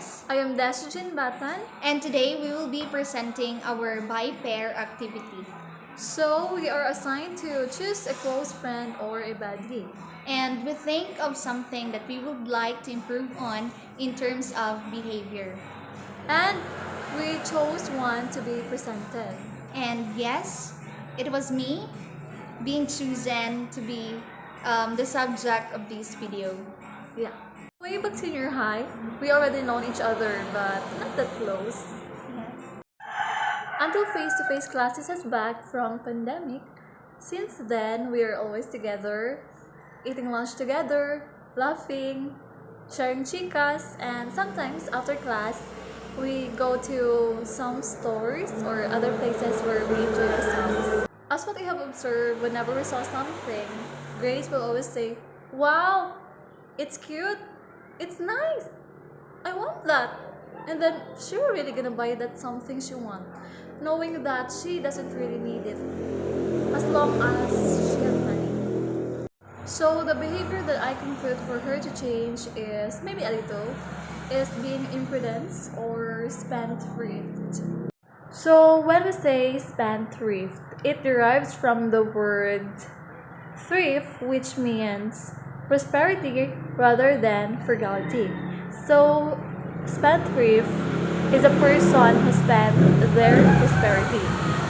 Reyes. I am Dasujin Batan. And today we will be presenting our by pair activity. So we are assigned to choose a close friend or a buddy. And we think of something that we would like to improve on in terms of behavior. And we chose one to be presented. And yes, it was me being chosen to be the subject of this video. Yeah. Way back senior high, we already known each other, but not that close. Until face-to-face classes is back from pandemic. Since then, we are always together, eating lunch together, laughing, sharing chicas, and sometimes after class, we go to some stores or other places where we enjoy ourselves. As what I have observed, whenever we saw something, Grace will always say, "Wow, it's cute, it's nice, I want that." And then she will really gonna buy that something she want, knowing that she doesn't really need it, as long as she has money. So the behavior that I conclude for her to change is maybe a little, is being imprudence or spendthrift. So when we say spendthrift, it derives from the word thrift, which means prosperity rather than frugality. So spendthrift is a person who spends their prosperity.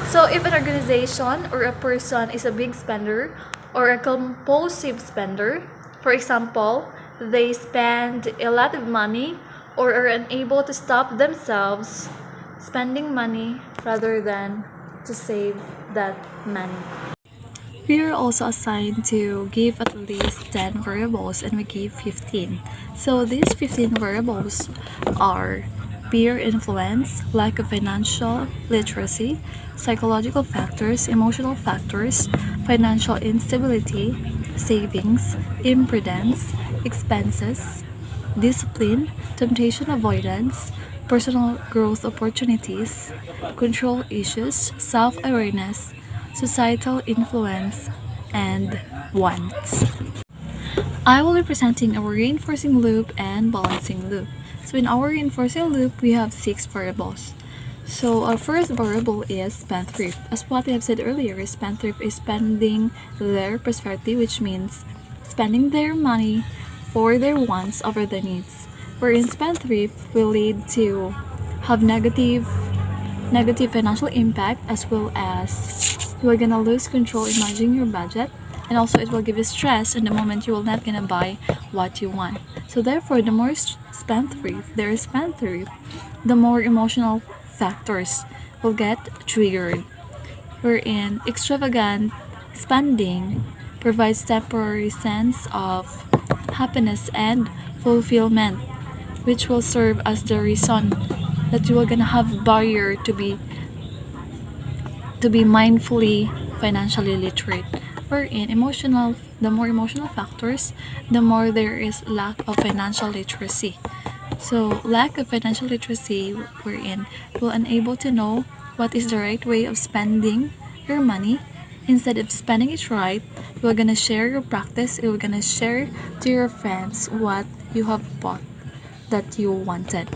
So if an organization or a person is a big spender or a compulsive spender, for example, they spend a lot of money or are unable to stop themselves spending money rather than to save that money. We are also assigned to give at least 10 variables and we give 15. So these 15 variables are peer influence, lack of financial literacy, psychological factors, emotional factors, financial instability, savings, imprudence, expenses, discipline, temptation avoidance, personal growth opportunities, control issues, self-awareness, societal influence, and wants. I will be presenting our reinforcing loop and balancing loop. So in our reinforcing loop, we have 6 variables. So our first variable is spendthrift. As what I have said earlier, spendthrift is spending their prosperity, which means spending their money for their wants over their needs. Wherein spendthrift will lead to have negative financial impact, as well as you are gonna lose control in managing your budget, and also it will give you stress in the moment you will not gonna buy what you want. So therefore, the more spendthrift there is spendthrift, the more emotional factors will get triggered. Wherein extravagant spending provides temporary sense of happiness and fulfillment, which will serve as the reason that you are gonna have barrier to be mindfully financially literate. Wherein the more emotional factors, the more there is lack of financial literacy. So lack of financial literacy, wherein you're unable to know what is the right way of spending your money. Instead of spending it right, you're gonna share your practice, you're gonna share to your friends what you have bought that you wanted.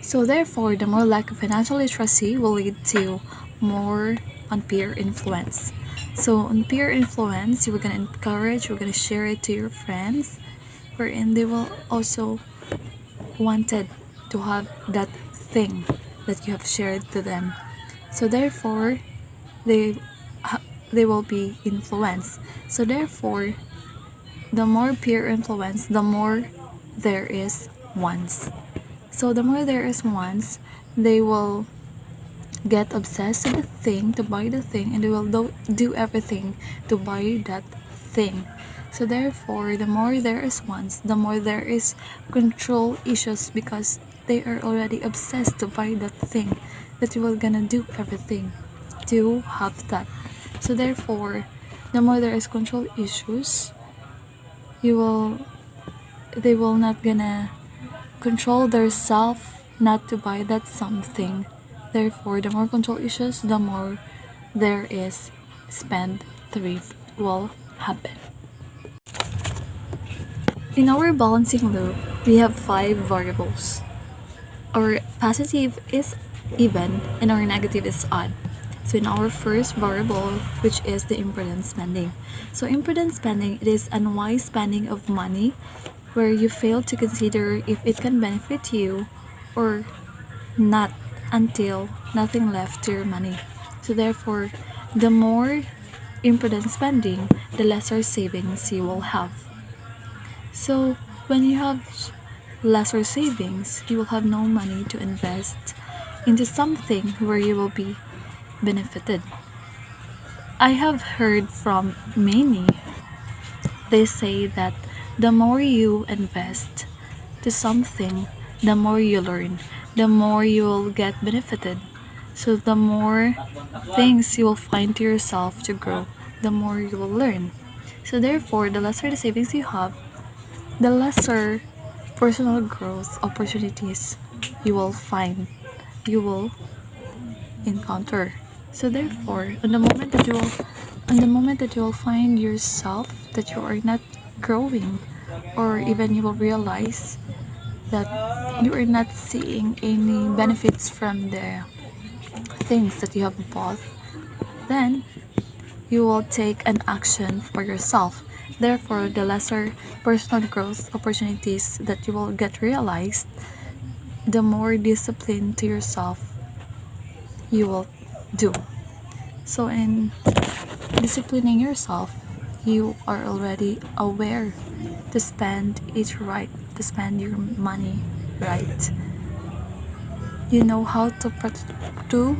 So therefore, the more lack of financial literacy will lead to more on peer influence. So on peer influence, you are gonna encourage, you're gonna share it to your friends, wherein they will also wanted to have that thing that you have shared to them. So therefore, they will be influenced. So therefore, the more peer influence, the more there is wants. So the more there is wants, they will get obsessed with the thing, to buy the thing, and they will do everything to buy that thing. So therefore, the more there is wants, the more there is control issues, because they are already obsessed to buy that thing, that you will gonna do everything to have that. So therefore, the more there is control issues, they will not gonna control their self not to buy that something. Therefore, the more control issues, the more there is spendthrift will happen. In our balancing loop, we have 5 variables. Our positive is even and our negative is odd. So in our first variable, which is the imprudent spending. So imprudent spending, it is unwise spending of money where you fail to consider if it can benefit you or not until nothing left to your money. So therefore, the more imprudent spending, the lesser savings you will have. So when you have lesser savings, you will have no money to invest into something where you will be benefited. I have heard from many, they say that the more you invest to something, the more you learn, the more you will get benefited. So the more things you will find to yourself to grow, the more you will learn. So therefore, the lesser the savings you have, the lesser personal growth opportunities you will find, you will encounter. So therefore, on the moment that you will find yourself that you are not growing, or even you will realize that you are not seeing any benefits from the things that you have bought, then you will take an action for yourself. Therefore, the lesser personal growth opportunities that you will get realized, the more discipline to yourself you will do. So in disciplining yourself, you are already aware to spend it right, to spend your money right. You know how to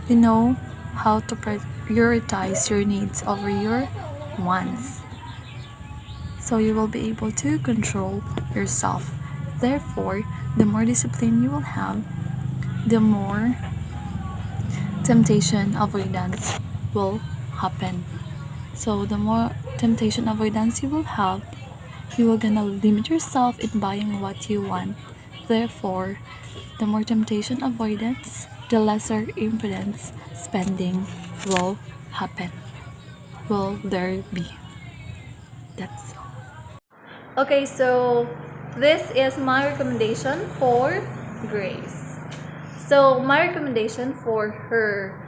you know how to prioritize your needs over your wants. So you will be able to control yourself. Therefore, the more discipline you will have, the more temptation avoidance will happen. So the more temptation avoidance you will have, you are gonna limit yourself in buying what you want. Therefore, the more temptation avoidance, the lesser impudence spending will happen. Will there be? That's all. Okay, so this is my recommendation for Grace. So my recommendation for her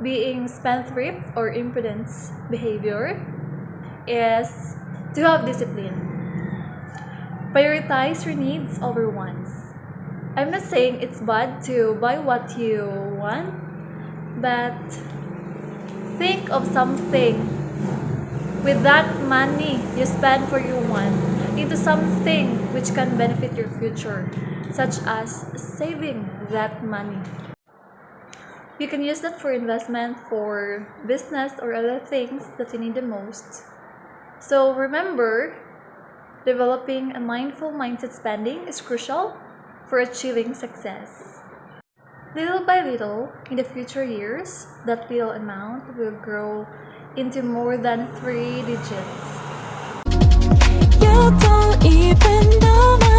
being spendthrift or impudence behavior is to have discipline. Prioritize your needs over wants. I'm not saying it's bad to buy what you want, but think of something with that money you spend for your want into something which can benefit your future, such as saving that money. You can use that for investment, for business, or other things that you need the most. So remember, developing a mindful mindset spending is crucial for achieving success. Little by little, in the future years, that little amount will grow into more than 3 digits. You don't even know